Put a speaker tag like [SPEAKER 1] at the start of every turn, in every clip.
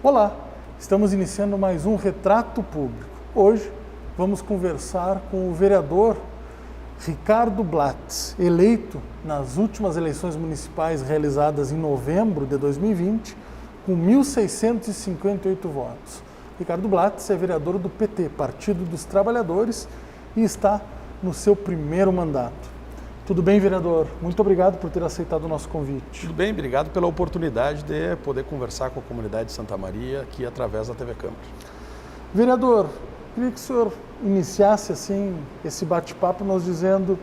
[SPEAKER 1] Olá, estamos iniciando mais um Retrato Público. Hoje vamos conversar com o vereador Ricardo Blatz, eleito nas últimas eleições municipais realizadas em novembro de 2020, com 1.658 votos. Ricardo Blatz é vereador do PT, Partido dos Trabalhadores, e está no seu primeiro mandato. Tudo bem, vereador? Muito obrigado por ter aceitado o nosso convite.
[SPEAKER 2] Tudo bem, obrigado pela oportunidade de poder conversar com a comunidade de Santa Maria aqui através da TV Câmara.
[SPEAKER 1] Vereador, queria que o senhor iniciasse assim esse bate-papo nos dizendo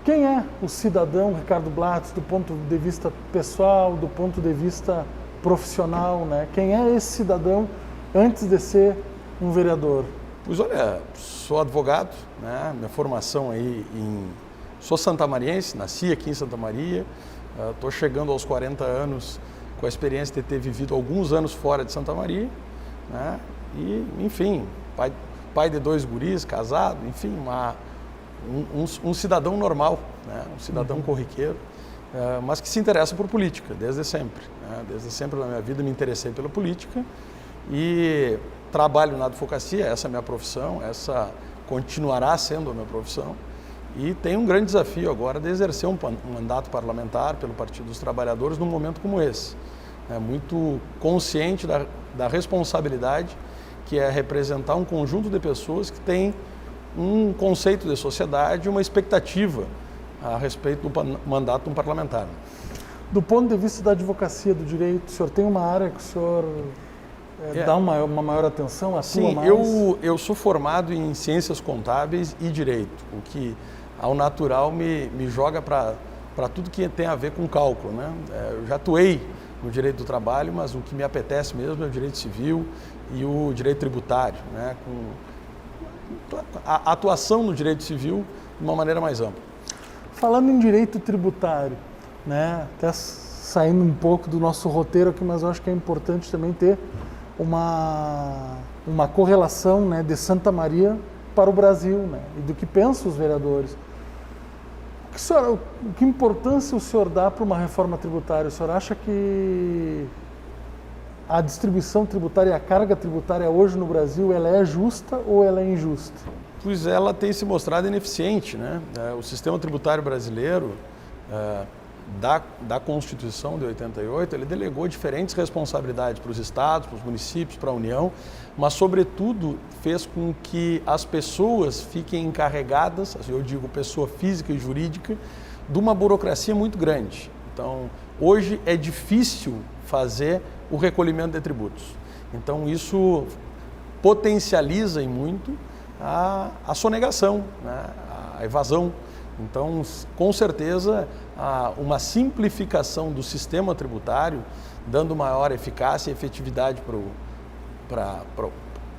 [SPEAKER 1] quem é o cidadão Ricardo Blatz do ponto de vista pessoal, do ponto de vista profissional, né? Quem é esse cidadão antes de ser um vereador?
[SPEAKER 2] Pois olha, sou advogado, né? Minha formação Sou santamariense, nasci aqui em Santa Maria, estou chegando aos 40 anos com a experiência de ter vivido alguns anos fora de Santa Maria, né? E, enfim, pai de 2 guris, casado, enfim, um cidadão normal, né? Um cidadão corriqueiro, mas que se interessa por política, desde sempre. Né? Desde sempre na minha vida me interessei pela política e trabalho na advocacia, essa é a minha profissão, essa continuará sendo a minha profissão. E tem um grande desafio agora de exercer um mandato parlamentar pelo Partido dos Trabalhadores num momento como esse. Muito consciente da responsabilidade que é representar um conjunto de pessoas que têm um conceito de sociedade, uma expectativa a respeito do mandato de um parlamentar.
[SPEAKER 1] Do ponto de vista da advocacia do direito, o senhor tem uma área que o senhor dá uma maior atenção, atua
[SPEAKER 2] Sim,
[SPEAKER 1] mais?
[SPEAKER 2] eu sou formado em Ciências Contábeis e Direito, o que ao natural me joga para tudo que tem a ver com cálculo, né? Eu já atuei no direito do trabalho, mas o que me apetece mesmo é o direito civil e o direito tributário, né? Com a atuação no direito civil de uma maneira mais ampla.
[SPEAKER 1] Falando em direito tributário, né? Até saindo um pouco do nosso roteiro aqui, mas eu acho que é importante também ter uma correlação, né, de Santa Maria para o Brasil, né? E do que pensam os vereadores. Que importância o senhor dá para uma reforma tributária? O senhor acha que a distribuição tributária e a carga tributária hoje no Brasil, ela é justa ou ela é injusta?
[SPEAKER 2] Pois ela tem se mostrado ineficiente, né? O sistema tributário brasileiro, da Constituição de 88, ele delegou diferentes responsabilidades para os estados, para os municípios, para a União, mas, sobretudo, fez com que as pessoas fiquem encarregadas, eu digo pessoa física e jurídica, de uma burocracia muito grande. Então, hoje é difícil fazer o recolhimento de tributos. Então, isso potencializa em muito a sonegação, né? A evasão. Então, com certeza, uma simplificação do sistema tributário, dando maior eficácia e efetividade para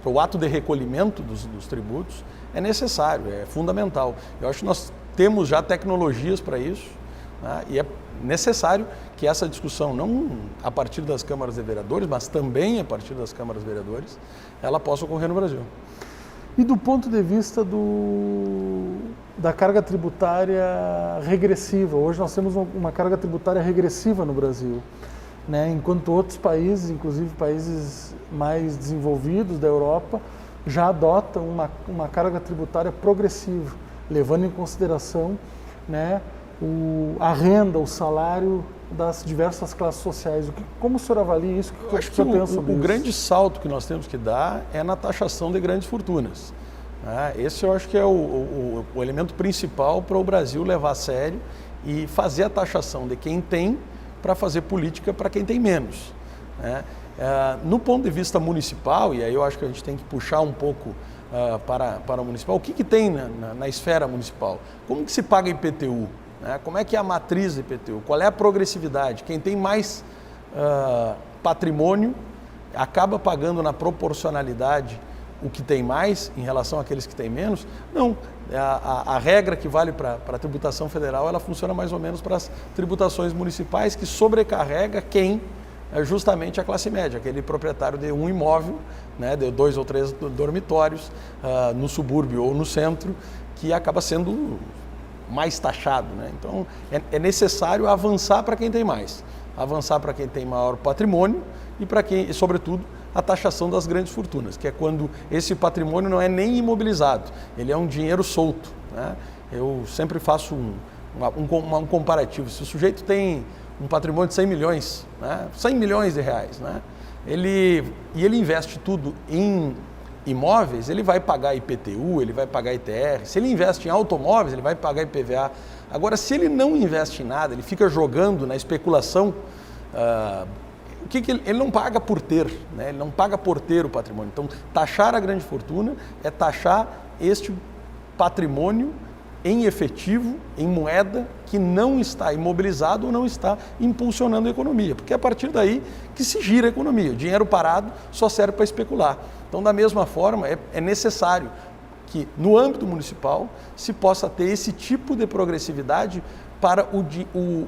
[SPEAKER 2] o ato de recolhimento dos tributos, é necessário, é fundamental. Eu acho que nós temos já tecnologias para isso, né? E é necessário que essa discussão, não a partir das câmaras de vereadores, mas também a partir das câmaras de vereadores, ela possa ocorrer no Brasil.
[SPEAKER 1] E do ponto de vista da carga tributária regressiva, hoje nós temos uma carga tributária regressiva no Brasil, né? Enquanto outros países, inclusive países mais desenvolvidos da Europa, já adotam uma carga tributária progressiva, levando em consideração, né, a renda, o salário das diversas classes sociais. Como o senhor avalia isso? O que o senhor pensa sobre isso?
[SPEAKER 2] O grande salto que nós temos que dar é na taxação de grandes fortunas. Esse eu acho que é o elemento principal para o Brasil levar a sério e fazer a taxação de quem tem para fazer política para quem tem menos, né? No ponto de vista municipal, e aí eu acho que a gente tem que puxar um pouco para o municipal, o que tem na esfera municipal? Como que se paga IPTU? Como é que é a matriz de IPTU? Qual é a progressividade? Quem tem mais patrimônio acaba pagando na proporcionalidade o que tem mais em relação àqueles que têm menos? Não. A regra que vale para a tributação federal, ela funciona mais ou menos para as tributações municipais, que sobrecarrega quem é justamente a classe média, aquele proprietário de um imóvel, né, de 2 ou 3 dormitórios, no subúrbio ou no centro, que acaba sendo mais taxado, né? Então, é necessário avançar para quem tem mais, avançar para quem tem maior patrimônio e para quem, sobretudo, a taxação das grandes fortunas, que é quando esse patrimônio não é nem imobilizado, ele é um dinheiro solto, né? Eu sempre faço um comparativo. Se o sujeito tem um patrimônio de 100 milhões, né? 100 milhões de reais, né? Ele investe tudo em imóveis, ele vai pagar IPTU, ele vai pagar ITR. Se ele investe em automóveis, ele vai pagar IPVA. Agora, se ele não investe em nada, ele fica jogando na especulação, ele não paga por ter, né? Ele não paga por ter o patrimônio. Então, taxar a grande fortuna é taxar este patrimônio em efetivo, em moeda, que não está imobilizado ou não está impulsionando a economia, porque é a partir daí que se gira a economia. O dinheiro parado só serve para especular. Então, da mesma forma, é necessário que no âmbito municipal se possa ter esse tipo de progressividade para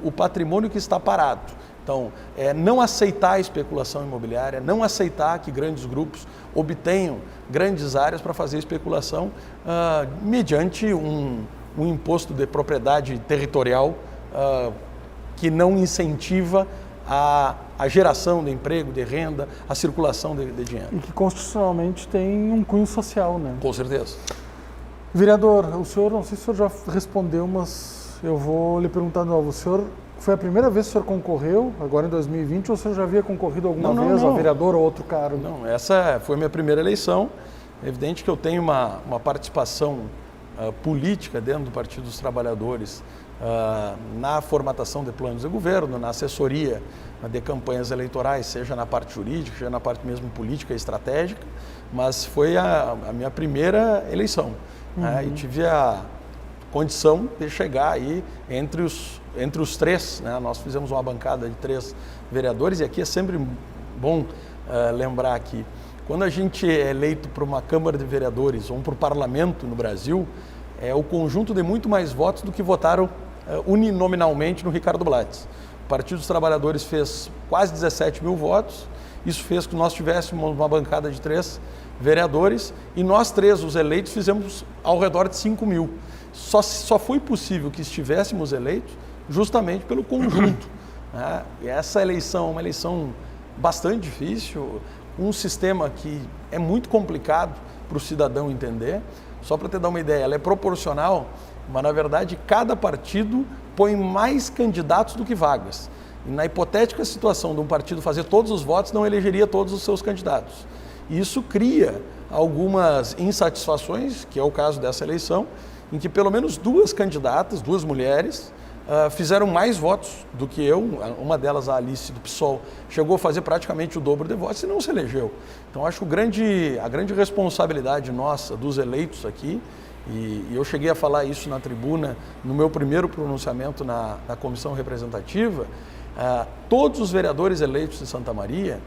[SPEAKER 2] o patrimônio que está parado. Então, não aceitar a especulação imobiliária, não aceitar que grandes grupos obtenham grandes áreas para fazer especulação mediante um imposto de propriedade territorial que não incentiva a geração de emprego, de renda, a circulação de dinheiro.
[SPEAKER 1] E que constitucionalmente tem um cunho social, né?
[SPEAKER 2] Com certeza.
[SPEAKER 1] Vereador, o senhor, não sei se o senhor já respondeu, mas eu vou lhe perguntar de novo. O senhor, foi a primeira vez que o senhor concorreu, agora em 2020, ou o senhor já havia concorrido alguma vez a vereador ou outro cargo?
[SPEAKER 2] Não, essa foi a minha primeira eleição. É evidente que eu tenho uma participação política dentro do Partido dos Trabalhadores, na formatação de planos de governo, na assessoria de campanhas eleitorais, seja na parte jurídica, seja na parte mesmo política e estratégica, mas foi a minha primeira eleição. Né? E tive a condição de chegar aí entre os três, né? Nós fizemos uma bancada de 3 vereadores, e aqui é sempre bom lembrar que quando a gente é eleito para uma Câmara de Vereadores ou para o Parlamento no Brasil, é o conjunto de muito mais votos do que votaram uninominalmente no Ricardo Blatz. O Partido dos Trabalhadores fez quase 17 mil votos, isso fez com que nós tivéssemos uma bancada de 3 vereadores, e nós 3, os eleitos, fizemos ao redor de 5 mil. Só foi possível que estivéssemos eleitos justamente pelo conjunto. Né? E essa eleição é uma eleição bastante difícil, um sistema que é muito complicado para o cidadão entender. Só para te dar uma ideia, ela é proporcional, mas na verdade cada partido põe mais candidatos do que vagas. E na hipotética situação de um partido fazer todos os votos, não elegeria todos os seus candidatos. E isso cria algumas insatisfações, que é o caso dessa eleição, em que pelo menos 2 candidatas, 2 mulheres, fizeram mais votos do que eu. Uma delas, a Alice do PSOL, chegou a fazer praticamente o dobro de votos e não se elegeu. Então acho que a grande responsabilidade nossa, dos eleitos aqui, e eu cheguei a falar isso na tribuna, no meu primeiro pronunciamento na comissão representativa, todos os vereadores eleitos de Santa Maria,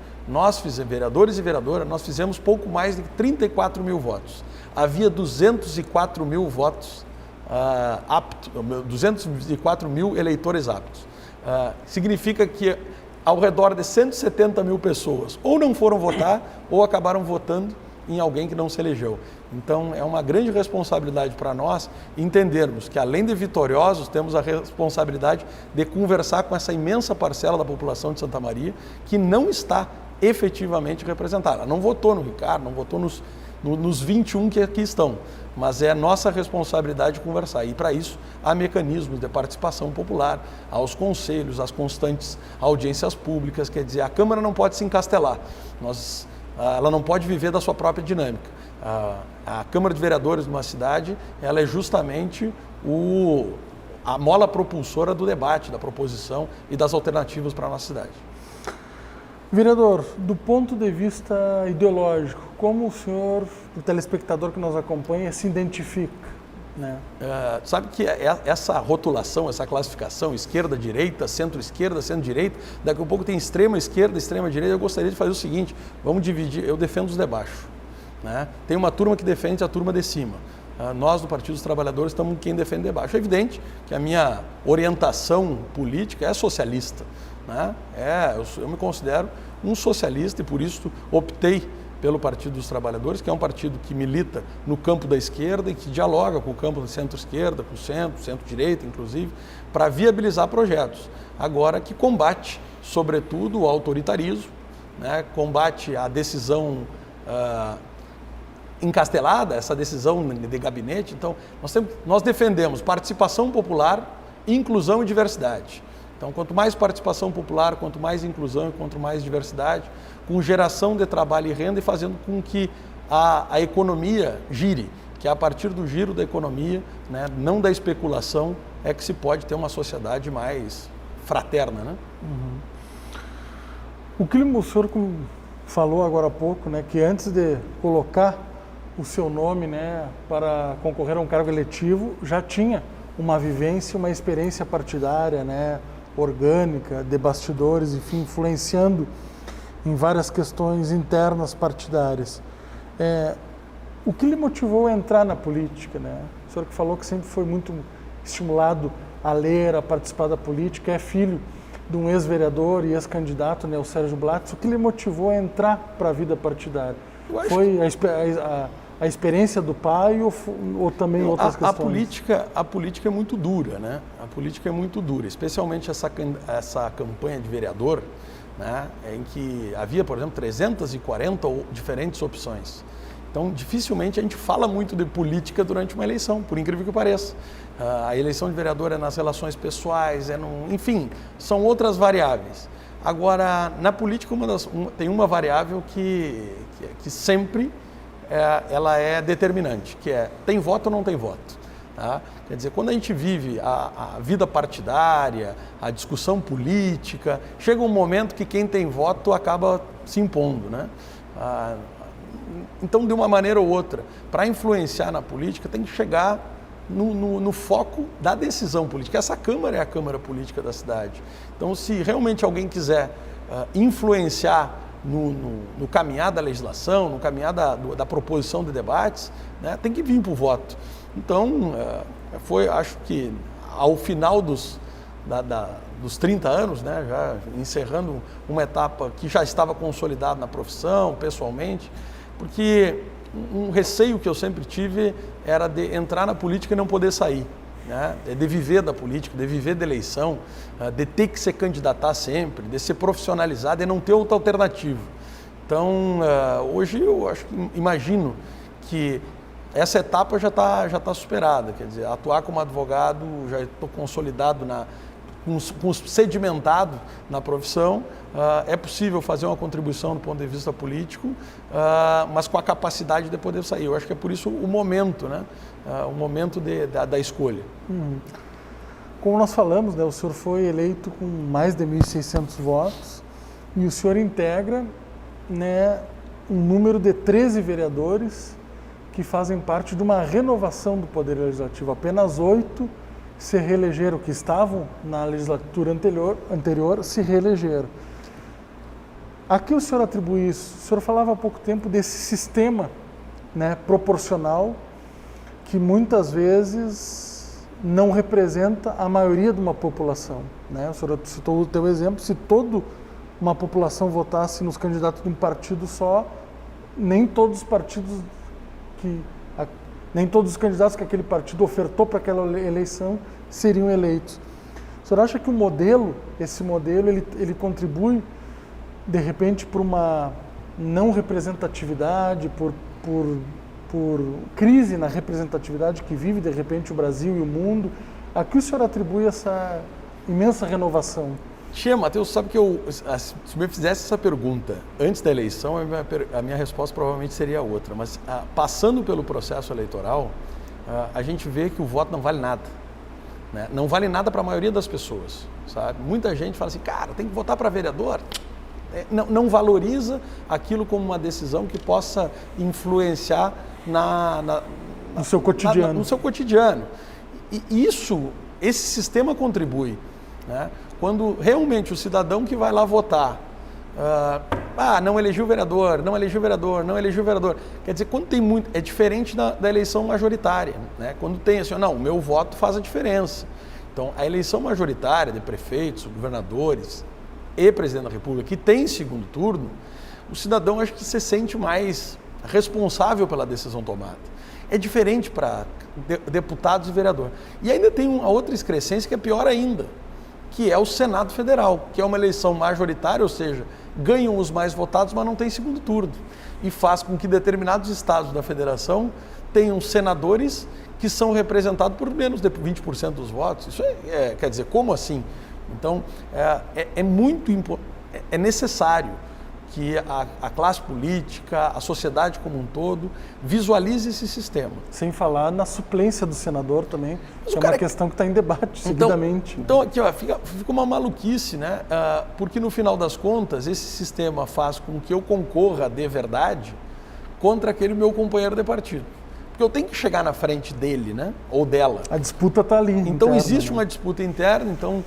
[SPEAKER 2] vereadores e vereadoras, nós fizemos pouco mais de 34 mil votos. Havia 204 mil votos 204 mil eleitores aptos. Significa que ao redor de 170 mil pessoas ou não foram votar ou acabaram votando em alguém que não se elegeu. Então é uma grande responsabilidade para nós entendermos que, além de vitoriosos, temos a responsabilidade de conversar com essa imensa parcela da população de Santa Maria que não está efetivamente representada. Ela não votou no Ricardo, não votou nos 21 que aqui estão, mas é nossa responsabilidade conversar. E para isso há mecanismos de participação popular, aos conselhos, às constantes audiências públicas. Quer dizer, a Câmara não pode se encastelar, ela não pode viver da sua própria dinâmica. A Câmara de Vereadores de uma cidade, ela é justamente a mola propulsora do debate, da proposição e das alternativas para a nossa cidade.
[SPEAKER 1] Vereador, do ponto de vista ideológico, como o senhor, o telespectador que nos acompanha, se identifica? Né?
[SPEAKER 2] Sabe que essa rotulação, essa classificação, esquerda-direita, centro-esquerda, centro-direita, daqui a pouco tem extrema-esquerda, extrema-direita. Eu gostaria de fazer o seguinte: vamos dividir, eu defendo os de baixo. Né? Tem uma turma que defende a turma de cima. Nós, do Partido dos Trabalhadores, estamos quem defende de baixo. É evidente que a minha orientação política é socialista. Né? Eu me considero um socialista e por isso optei pelo Partido dos Trabalhadores, que é um partido que milita no campo da esquerda e que dialoga com o campo da centro-esquerda, com o centro-direita, inclusive, para viabilizar projetos. Agora, que combate, sobretudo, o autoritarismo, né, combate a decisão encastelada, essa decisão de gabinete. Então, nós defendemos participação popular, inclusão e diversidade. Então, quanto mais participação popular, quanto mais inclusão, quanto mais diversidade, com geração de trabalho e renda e fazendo com que a economia gire, que a partir do giro da economia, né, não da especulação, é que se pode ter uma sociedade mais fraterna, né?
[SPEAKER 1] O que o senhor falou agora há pouco, né, que antes de colocar o seu nome, né, para concorrer a um cargo eletivo, já tinha uma vivência, uma experiência partidária, né, orgânica, de bastidores, enfim, influenciando em várias questões internas partidárias. O que lhe motivou a entrar na política, né? O senhor que falou que sempre foi muito estimulado a ler, a participar da política, é filho de um ex-vereador e ex-candidato, né, o Sérgio Blatz. O que lhe motivou a entrar para a vida partidária? Foi a experiência do pai ou também outras questões?
[SPEAKER 2] A política é muito dura, né? A política é muito dura, especialmente essa campanha de vereador, né, em que havia, por exemplo, 340 diferentes opções. Então, dificilmente a gente fala muito de política durante uma eleição, por incrível que pareça. A eleição de vereador é nas relações pessoais, enfim, são outras variáveis. Agora, na política, tem uma variável que sempre ela é determinante, que é: tem voto ou não tem voto? Tá? Quer dizer, quando a gente vive a vida partidária, a discussão política, chega um momento que quem tem voto acaba se impondo, né? Então, de uma maneira ou outra, para influenciar na política, tem que chegar no foco da decisão política. Essa Câmara é a Câmara Política da cidade. Então, se realmente alguém quiser influenciar no caminhar da legislação, no caminhar da proposição de debates, né, tem que vir para o voto. Então, acho que ao final dos 30 anos, né, já encerrando uma etapa que já estava consolidada na profissão, pessoalmente, porque um receio que eu sempre tive era de entrar na política e não poder sair, né? De viver da política, de viver da eleição, de ter que se candidatar sempre, de se profissionalizar, de não ter outra alternativa. Então, hoje eu imagino que essa etapa já tá superada, quer dizer, atuar como advogado, já estou consolidado, sedimentado na profissão. É possível fazer uma contribuição do ponto de vista político, mas com a capacidade de poder sair. Eu acho que é por isso o momento, né? O momento da escolha.
[SPEAKER 1] Como nós falamos, né, o senhor foi eleito com mais de 1.600 votos e o senhor integra, né, um número de 13 vereadores que fazem parte de uma renovação do Poder Legislativo. Apenas 8 se reelegeram, que estavam na legislatura anterior se reelegeram. A que o senhor atribui isso? O senhor falava há pouco tempo desse sistema, né, proporcional, que muitas vezes não representa a maioria de uma população, né? O senhor citou o teu exemplo: se toda uma população votasse nos candidatos de um partido só, nem todos os candidatos que aquele partido ofertou para aquela eleição seriam eleitos. O senhor acha que esse modelo, ele contribui, de repente, para uma não representatividade, por crise na representatividade que vive, de repente, o Brasil e o mundo? A que o senhor atribui essa imensa renovação?
[SPEAKER 2] Matheus, sabe que se me fizesse essa pergunta antes da eleição, a minha resposta provavelmente seria outra. Mas passando pelo processo eleitoral, a gente vê que o voto não vale nada, né? Não vale nada para a maioria das pessoas, sabe? Muita gente fala assim: cara, tem que votar para vereador. Não valoriza aquilo como uma decisão que possa influenciar
[SPEAKER 1] no seu cotidiano.
[SPEAKER 2] No seu cotidiano. E esse sistema contribui, né? Quando realmente o cidadão que vai lá votar, não elegeu o vereador, não elegeu o vereador, não elegeu o vereador. Quer dizer, quando tem muito, é diferente da eleição majoritária, né? Quando tem assim, não, o meu voto faz a diferença. Então, a eleição majoritária de prefeitos, governadores e presidente da República, que tem segundo turno, o cidadão acho que se sente mais responsável pela decisão tomada. É diferente para deputados e vereador. E ainda tem uma outra excrescência que é pior ainda. que é o Senado Federal, que é uma eleição majoritária, ou seja, ganham os mais votados, mas não tem segundo turno. E faz com que determinados estados da federação tenham senadores que são representados por menos de 20% dos votos. Isso quer dizer, como assim? Então, é necessário que a classe política, a sociedade como um todo, visualize esse sistema.
[SPEAKER 1] Sem falar na suplência do senador também, que é uma questão que está em debate seguidamente.
[SPEAKER 2] Então aqui fica uma maluquice, né? Porque no final das contas, esse sistema faz com que eu concorra de verdade contra aquele meu companheiro de partido. Porque eu tenho que chegar na frente dele, né? Ou dela.
[SPEAKER 1] A disputa está ali.
[SPEAKER 2] Então
[SPEAKER 1] interna,
[SPEAKER 2] existe uma disputa interna, então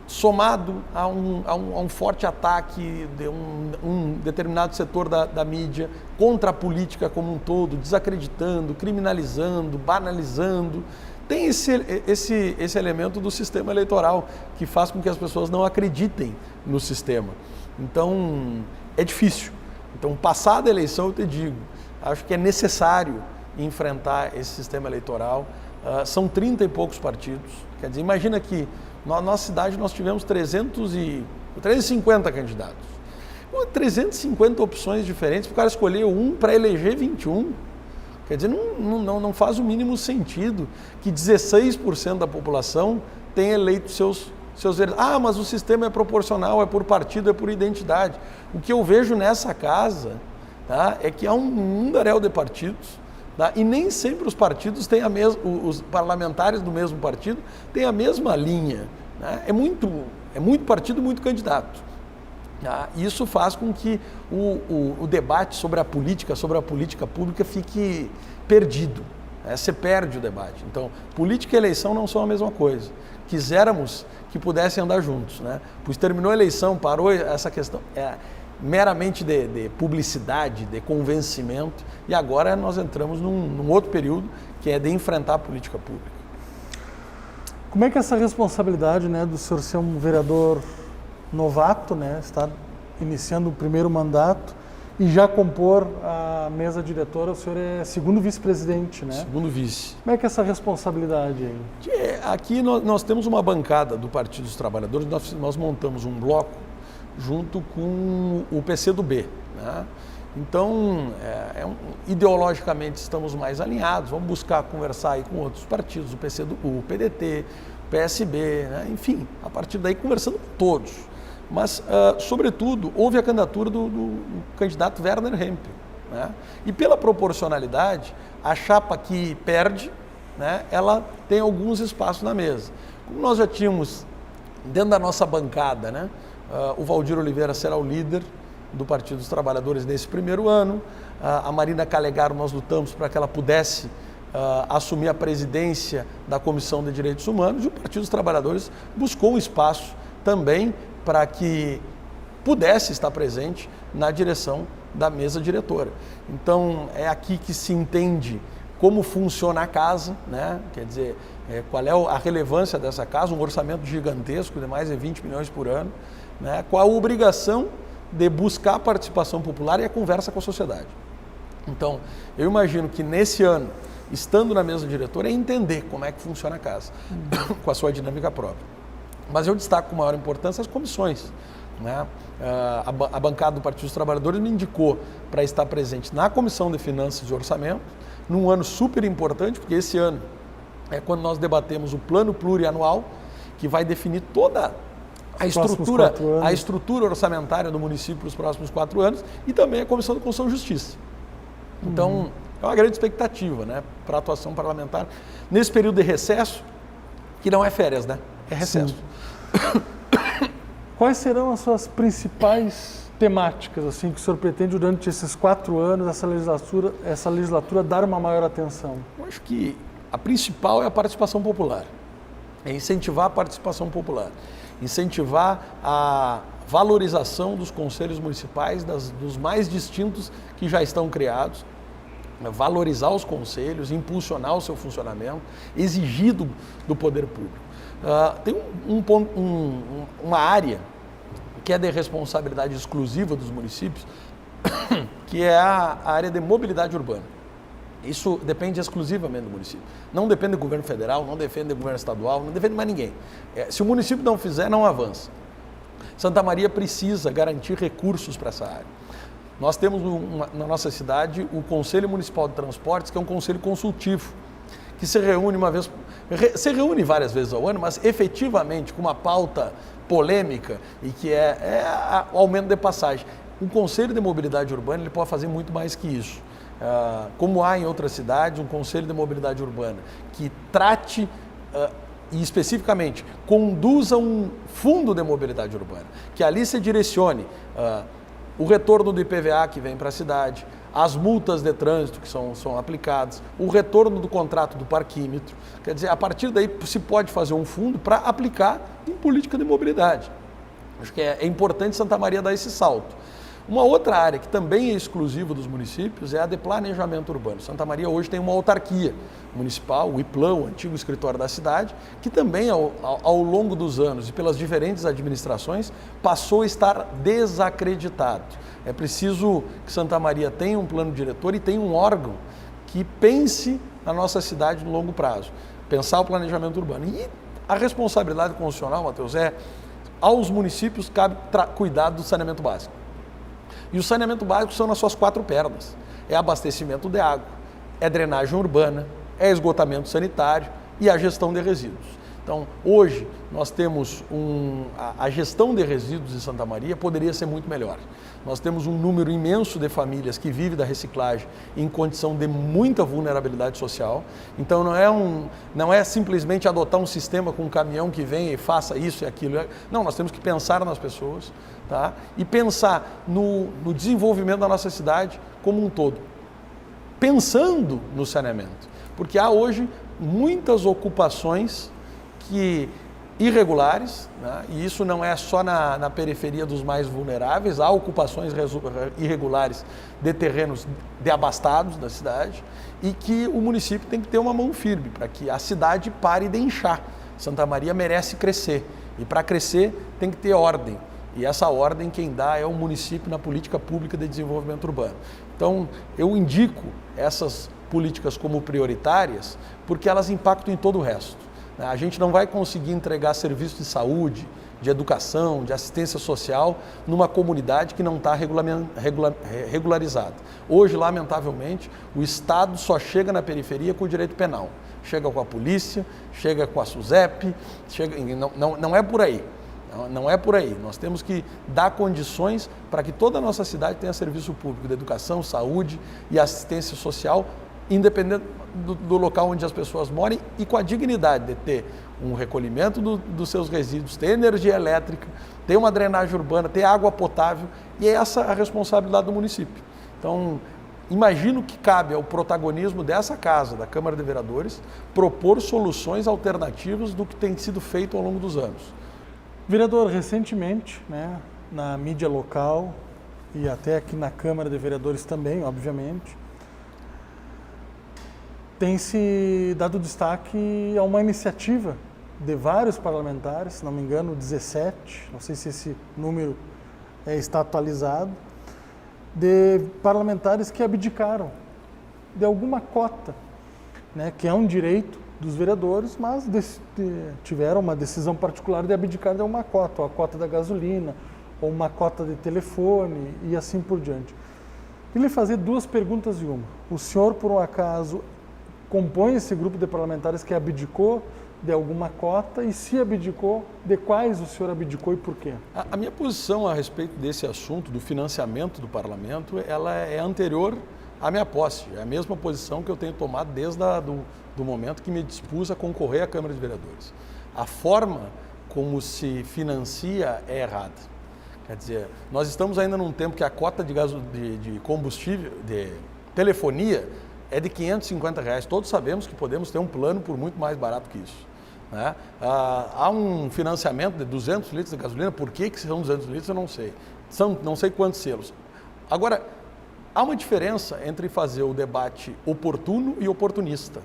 [SPEAKER 2] somado a um forte ataque de um determinado setor da mídia contra a política como um todo, desacreditando, criminalizando, banalizando, tem esse elemento do sistema eleitoral que faz com que as pessoas não acreditem no sistema. Então, é difícil. Então, passada a eleição, eu te digo, acho que é necessário enfrentar esse sistema eleitoral. São 30 e poucos partidos. Quer dizer, imagina que na nossa cidade nós tivemos 350 candidatos. 350 opções diferentes, para o cara escolher um para eleger 21. Quer dizer, não faz o mínimo sentido que 16% da população tenha eleito seus vereadores. Mas o sistema é proporcional, é por partido, é por identidade. O que eu vejo nessa casa, tá, é que há um mundaréu de partidos. Tá? E nem sempre os partidos têm os parlamentares do mesmo partido têm a mesma linha. Né? É muito partido, muito candidato. Tá? Isso faz com que o debate sobre a política pública fique perdido. Né? Você perde o debate. Então, política e eleição não são a mesma coisa. Quiséramos que pudessem andar juntos. Né? Pois terminou a eleição, parou essa questão. Meramente de publicidade, de convencimento, e agora nós entramos num outro período que é de enfrentar a política pública.
[SPEAKER 1] Como é que essa responsabilidade, né, do senhor ser um vereador novato, né, está iniciando o primeiro mandato e já compor a mesa diretora, o senhor é segundo vice-presidente, né? Segundo
[SPEAKER 2] vice.
[SPEAKER 1] Como é que é essa responsabilidade aí?
[SPEAKER 2] Aqui nós temos uma bancada do Partido dos Trabalhadores, nós montamos um bloco junto com o PCdoB, né? Então, ideologicamente estamos mais alinhados, vamos buscar conversar aí com outros partidos, o PDT, o PSB, né? Enfim, a partir daí conversando com todos. Mas, sobretudo, houve a candidatura do candidato Werner Hempel, né? E pela proporcionalidade, a chapa que perde, né, ela tem alguns espaços na mesa. Como nós já tínhamos, dentro da nossa bancada, né, o Valdir Oliveira será o líder do Partido dos Trabalhadores nesse primeiro ano. A Marina Calegaro, nós lutamos para que ela pudesse assumir a presidência da Comissão de Direitos Humanos, e o Partido dos Trabalhadores buscou um espaço também para que pudesse estar presente na direção da mesa diretora. Então, é aqui que se entende como funciona a casa, né? Quer dizer, qual é a relevância dessa casa, um orçamento gigantesco de mais de 20 milhões por ano, né? Qual a obrigação de buscar a participação popular e a conversa com a sociedade. Então, eu imagino que nesse ano, estando na mesa diretora, é entender como é que funciona a casa, com a sua dinâmica própria. Mas eu destaco com maior importância as comissões, né? A bancada do Partido dos Trabalhadores me indicou para estar presente na Comissão de Finanças e Orçamento, num ano super importante, porque esse ano é quando nós debatemos o plano plurianual, que vai definir toda a estrutura orçamentária do município para os próximos 4 anos, e também a Comissão de Constituição e Justiça. Então, é uma grande expectativa, né, para a atuação parlamentar nesse período de recesso, que não é férias, né? É recesso.
[SPEAKER 1] Quais serão as suas principais temáticas assim, que o senhor pretende durante esses 4 anos, essa legislatura dar uma maior atenção?
[SPEAKER 2] Eu acho que a principal é a participação popular, é incentivar a participação popular, incentivar a valorização dos conselhos municipais, dos mais distintos que já estão criados, valorizar os conselhos, impulsionar o seu funcionamento, exigir do poder público. Tem uma área que é de responsabilidade exclusiva dos municípios, que é a área de mobilidade urbana. Isso depende exclusivamente do município. Não depende do governo federal, não depende do governo estadual, não depende de mais ninguém. Se o município não fizer, não avança. Santa Maria precisa garantir recursos para essa área. Nós temos na nossa cidade o Conselho Municipal de Transportes, que é um conselho consultivo, que se reúne várias vezes ao ano, mas efetivamente com uma pauta polêmica e que é o aumento de passagem. O Conselho de Mobilidade Urbana ele pode fazer muito mais que isso. Como há em outras cidades, um Conselho de Mobilidade Urbana que trate e especificamente conduza um fundo de mobilidade urbana, que ali se direcione o retorno do IPVA que vem para a cidade, as multas de trânsito que são aplicadas, o retorno do contrato do parquímetro. Quer dizer, a partir daí se pode fazer um fundo para aplicar em política de mobilidade. Acho que é importante Santa Maria dar esse salto. Uma outra área que também é exclusiva dos municípios é a de planejamento urbano. Santa Maria hoje tem uma autarquia municipal, o IPLAN, o antigo escritório da cidade, que também ao longo dos anos e pelas diferentes administrações passou a estar desacreditado. É preciso que Santa Maria tenha um plano diretor e tenha um órgão que pense na nossa cidade no longo prazo, pensar o planejamento urbano. E a responsabilidade constitucional, Matheus, aos municípios cabe cuidar do saneamento básico. E o saneamento básico são nas suas 4 pernas. É abastecimento de água, é drenagem urbana, é esgotamento sanitário e a gestão de resíduos. Então, hoje, nós temos a gestão de resíduos em Santa Maria poderia ser muito melhor. Nós temos um número imenso de famílias que vivem da reciclagem em condição de muita vulnerabilidade social. Então, não é simplesmente adotar um sistema com um caminhão que vem e faça isso e aquilo. Não, nós temos que pensar nas pessoas, tá? E pensar no desenvolvimento da nossa cidade como um todo, pensando no saneamento. Porque há hoje muitas ocupações irregulares, né? E isso não é só na periferia dos mais vulneráveis, há ocupações irregulares de terrenos deabastados da cidade e que o município tem que ter uma mão firme para que a cidade pare de inchar. Santa Maria merece crescer e para crescer tem que ter ordem. E essa ordem quem dá é o município na política pública de desenvolvimento urbano. Então, eu indico essas políticas como prioritárias porque elas impactam em todo o resto. A gente não vai conseguir entregar serviços de saúde, de educação, de assistência social numa comunidade que não está regularizada. Hoje, lamentavelmente, o Estado só chega na periferia com o direito penal. Chega com a polícia, chega com a SUSEP, não é por aí. Não é por aí. Nós temos que dar condições para que toda a nossa cidade tenha serviço público de educação, saúde e assistência social, independente do local onde as pessoas moram e com a dignidade de ter um recolhimento dos seus resíduos, ter energia elétrica, ter uma drenagem urbana, ter água potável, e é essa a responsabilidade do município. Então, imagino que cabe ao protagonismo dessa casa, da Câmara de Vereadores, propor soluções alternativas do que tem sido feito ao longo dos anos.
[SPEAKER 1] Vereador, recentemente, né, na mídia local e até aqui na Câmara de Vereadores também, obviamente, tem se dado destaque a uma iniciativa de vários parlamentares, se não me engano 17, não sei se esse número está atualizado, de parlamentares que abdicaram de alguma cota, né, que é um direito dos vereadores, mas tiveram uma decisão particular de abdicar de uma cota, ou a cota da gasolina, ou uma cota de telefone e assim por diante. Queria lhe fazer 2 perguntas em uma. O senhor, por um acaso, compõe esse grupo de parlamentares que abdicou de alguma cota e se abdicou, de quais o senhor abdicou e por quê?
[SPEAKER 2] A minha posição a respeito desse assunto, do financiamento do parlamento, ela é anterior à minha posse. É a mesma posição que eu tenho tomado desde do momento que me dispus a concorrer à Câmara de Vereadores. A forma como se financia é errada. Quer dizer, nós estamos ainda num tempo que a cota de combustível, de telefonia, é de R$550. Todos sabemos que podemos ter um plano por muito mais barato que isso, né? Há um financiamento de 200 litros de gasolina. Por que são 200 litros, eu não sei. São não sei quantos selos. Agora, há uma diferença entre fazer o debate oportuno e oportunista,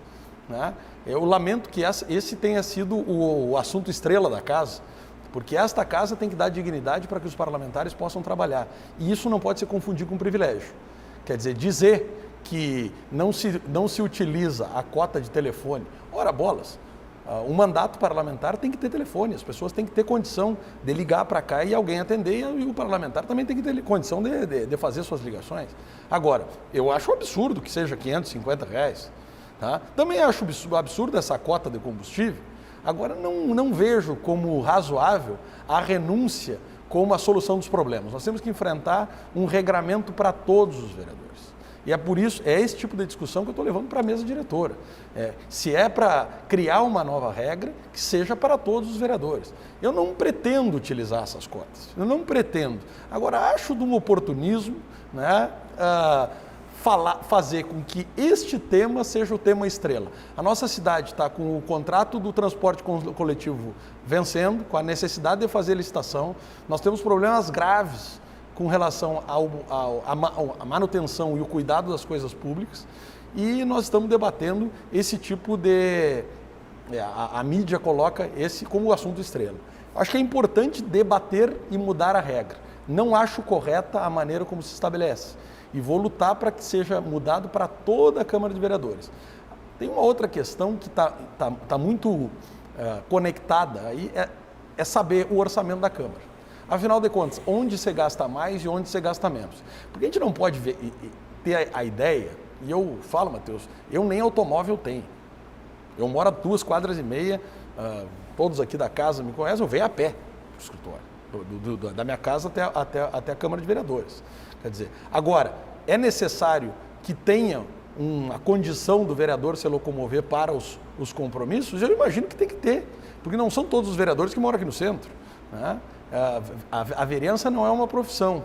[SPEAKER 2] né? Eu lamento que esse tenha sido o assunto estrela da casa, porque esta casa tem que dar dignidade para que os parlamentares possam trabalhar. E isso não pode se confundir com privilégio. Quer dizer que não se utiliza a cota de telefone. Ora, bolas, um mandato parlamentar tem que ter telefone, as pessoas têm que ter condição de ligar para cá e alguém atender, e o parlamentar também tem que ter condição de fazer suas ligações. Agora, eu acho absurdo que seja R$550, tá? Também acho absurdo essa cota de combustível. Agora, não vejo como razoável a renúncia como a solução dos problemas. Nós temos que enfrentar um regramento para todos os vereadores. E é por isso, é esse tipo de discussão que eu estou levando para a mesa diretora. Se é para criar uma nova regra, que seja para todos os vereadores. Eu não pretendo utilizar essas cotas, eu não pretendo. Agora, acho de um oportunismo, né, fazer com que este tema seja o tema estrela. A nossa cidade está com o contrato do transporte coletivo vencendo, com a necessidade de fazer licitação. Nós temos problemas graves com relação à manutenção e o cuidado das coisas públicas, e nós estamos debatendo esse tipo de... A mídia coloca esse como o assunto estrela. Acho que é importante debater e mudar a regra. Não acho correta a maneira como se estabelece, e vou lutar para que seja mudado para toda a Câmara de Vereadores. Tem uma outra questão que está muito conectada, aí é saber o orçamento da Câmara. Afinal de contas, onde você gasta mais e onde você gasta menos. Porque a gente não pode ter a ideia, e eu falo, Matheus, eu nem automóvel tenho. Eu moro a 2,5 quadras, todos aqui da casa me conhecem, eu venho a pé para o escritório, da minha casa até a Câmara de Vereadores. Quer dizer, agora, é necessário que tenha uma condição do vereador se locomover para os compromissos? Eu imagino que tem que ter, porque não são todos os vereadores que moram aqui no centro, né? A vereança não é uma profissão,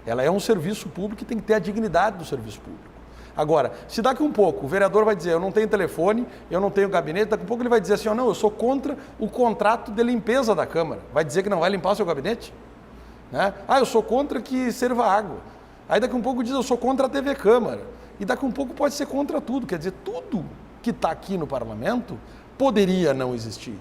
[SPEAKER 2] ela é um serviço público e tem que ter a dignidade do serviço público. Agora, se daqui um pouco o vereador vai dizer, eu não tenho telefone, eu não tenho gabinete, daqui um pouco ele vai dizer assim, não, eu sou contra o contrato de limpeza da Câmara, vai dizer que não vai limpar o seu gabinete? Né? Eu sou contra que serva água. Aí daqui um pouco diz, eu sou contra a TV Câmara. E daqui um pouco pode ser contra tudo, quer dizer, tudo que está aqui no parlamento poderia não existir.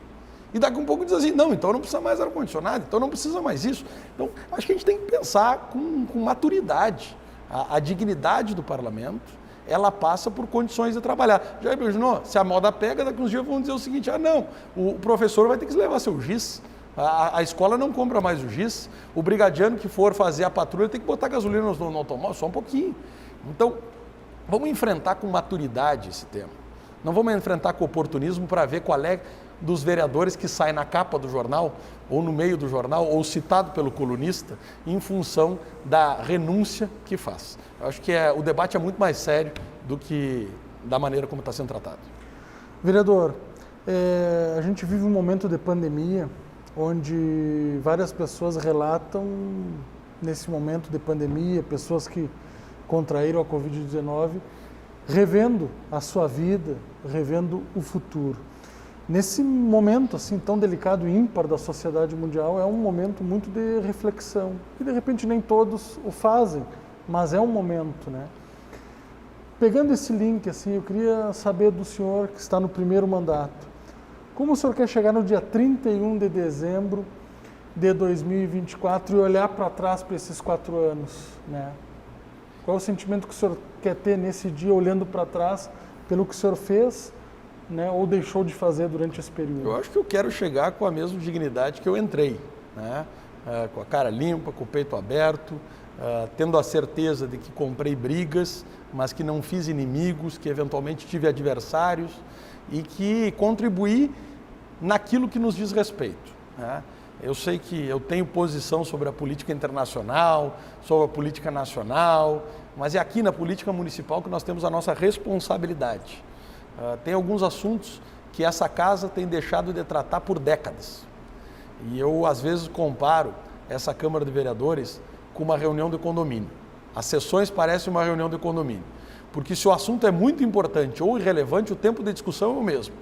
[SPEAKER 2] E daqui um pouco diz assim, não, então não precisa mais ar-condicionado, então não precisa mais isso. Então, acho que a gente tem que pensar com maturidade. A dignidade do parlamento, ela passa por condições de trabalhar. Já imaginou? Se a moda pega, daqui uns dias vão dizer o seguinte, não, o professor vai ter que levar seu giz, a escola não compra mais o giz, o brigadiano que for fazer a patrulha tem que botar gasolina no automóvel, só um pouquinho. Então, vamos enfrentar com maturidade esse tema. Não vamos enfrentar com oportunismo para ver qual é dos vereadores que sai na capa do jornal, ou no meio do jornal, ou citado pelo colunista, em função da renúncia que faz. Eu acho que o debate é muito mais sério do que da maneira como está sendo tratado.
[SPEAKER 1] Vereador, a gente vive um momento de pandemia, onde várias pessoas relatam, nesse momento de pandemia, pessoas que contraíram a Covid-19, revendo a sua vida, revendo o futuro. Nesse momento assim tão delicado e ímpar da sociedade mundial, é um momento muito de reflexão. E de repente nem todos o fazem, mas é um momento, né? Pegando esse link, assim, eu queria saber do senhor que está no primeiro mandato, como o senhor quer chegar no dia 31 de dezembro de 2024 e olhar para trás para esses 4 anos, né? Qual é o sentimento que o senhor quer ter nesse dia, olhando para trás, pelo que o senhor fez, né, ou deixou de fazer durante esse período?
[SPEAKER 2] Eu acho que eu quero chegar com a mesma dignidade que eu entrei, né? Com a cara limpa, com o peito aberto, tendo a certeza de que comprei brigas, mas que não fiz inimigos, que eventualmente tive adversários e que contribuí naquilo que nos diz respeito, né? Eu sei que eu tenho posição sobre a política internacional, sobre a política nacional, mas é aqui na política municipal que nós temos a nossa responsabilidade. Tem alguns assuntos que essa casa tem deixado de tratar por décadas. E eu, às vezes, comparo essa Câmara de Vereadores com uma reunião de condomínio. As sessões parecem uma reunião de condomínio. Porque se o assunto é muito importante ou irrelevante, o tempo de discussão é o mesmo.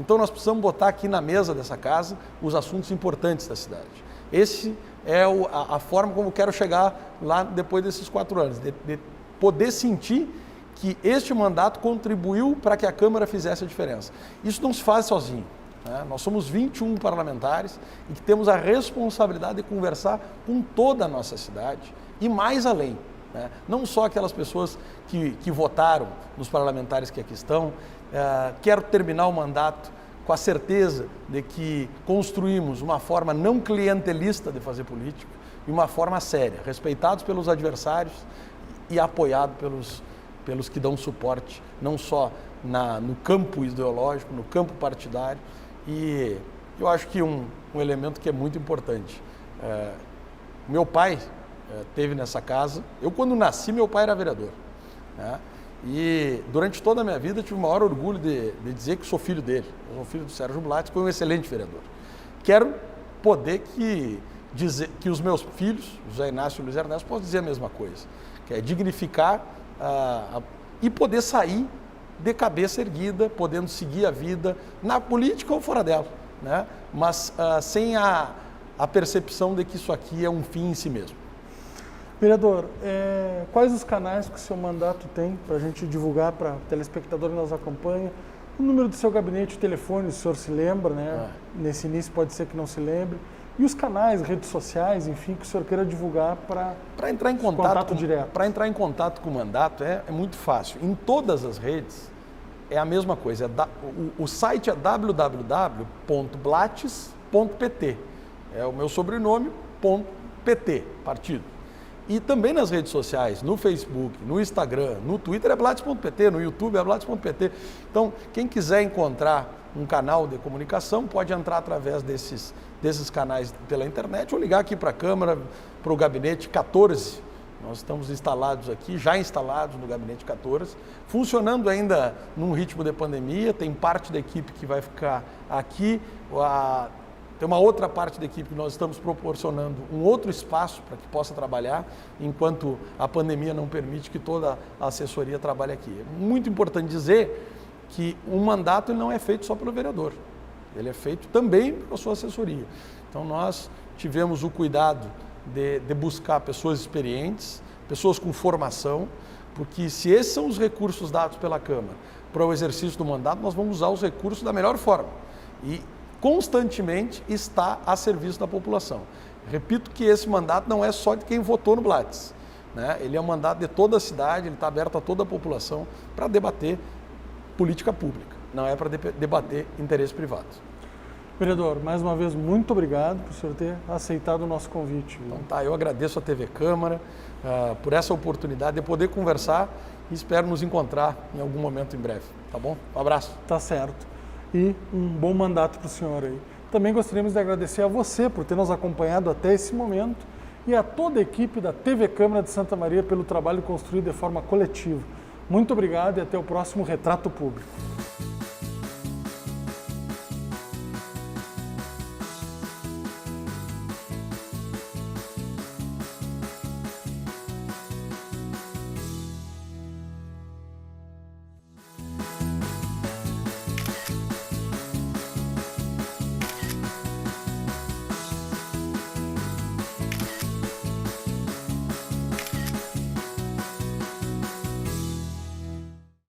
[SPEAKER 2] Então, nós precisamos botar aqui na mesa dessa casa os assuntos importantes da cidade. Esse é a forma como eu quero chegar lá depois desses 4 anos, de poder sentir que este mandato contribuiu para que a Câmara fizesse a diferença. Isso não se faz sozinho, né? Nós somos 21 parlamentares e que temos a responsabilidade de conversar com toda a nossa cidade e mais além. né? Não só aquelas pessoas que votaram nos parlamentares que aqui estão. Quero terminar o mandato com a certeza de que construímos uma forma não clientelista de fazer política e uma forma séria, respeitados pelos adversários e apoiados pelos que dão suporte, não só no campo ideológico, no campo partidário. E eu acho que um elemento que é muito importante. Meu pai teve nessa casa. Eu, quando nasci, meu pai era vereador, né? E durante toda a minha vida tive o maior orgulho de dizer que sou filho dele. Eu sou filho do Sérgio Blatz, que foi um excelente vereador. Quero poder dizer que os meus filhos, José Inácio e Luiz Ernesto, possam dizer a mesma coisa, que é dignificar e poder sair de cabeça erguida, podendo seguir a vida na política ou fora dela, né? Mas sem a percepção de que isso aqui é um fim em si mesmo.
[SPEAKER 1] Vereador, quais os canais que o seu mandato tem para a gente divulgar para o telespectador que nos acompanha? O número do seu gabinete, o telefone, o senhor se lembra, né? Nesse início pode ser que não se lembre. E os canais, redes sociais, enfim, que o senhor queira divulgar para
[SPEAKER 2] entrar em contato
[SPEAKER 1] direto.
[SPEAKER 2] Para entrar em contato com o mandato é muito fácil. Em todas as redes é a mesma coisa. O site é www.blates.pt. É o meu sobrenome, .pt, partido. E também nas redes sociais, no Facebook, no Instagram, no Twitter é blates.pt, no YouTube é blates.pt. Então, quem quiser encontrar um canal de comunicação pode entrar através desses canais pela internet ou ligar aqui para a Câmara, para o gabinete 14. Nós estamos instalados aqui, já instalados no gabinete 14, funcionando ainda num ritmo de pandemia. Tem parte da equipe que vai ficar aqui, tem uma outra parte da equipe que nós estamos proporcionando um outro espaço para que possa trabalhar, enquanto a pandemia não permite que toda a assessoria trabalhe aqui. É muito importante dizer que um mandato não é feito só pelo vereador, ele é feito também pela sua assessoria. Então nós tivemos o cuidado de buscar pessoas experientes, pessoas com formação, porque se esses são os recursos dados pela Câmara para o exercício do mandato, nós vamos usar os recursos da melhor forma e constantemente está a serviço da população. Repito que esse mandato não é só de quem votou no Blatz, né? Ele é um mandato de toda a cidade, ele está aberto a toda a população para debater política pública, não é para debater interesses privados.
[SPEAKER 1] Vereador, mais uma vez, muito obrigado por o senhor ter aceitado o nosso convite.
[SPEAKER 2] Então tá, eu agradeço a TV Câmara por essa oportunidade de poder conversar e espero nos encontrar em algum momento em breve, tá bom? Um abraço.
[SPEAKER 1] Tá certo. E um bom mandato para o senhor aí. Também gostaríamos de agradecer a você por ter nos acompanhado até esse momento e a toda a equipe da TV Câmara de Santa Maria pelo trabalho construído de forma coletiva. Muito obrigado e até o próximo Retrato Público.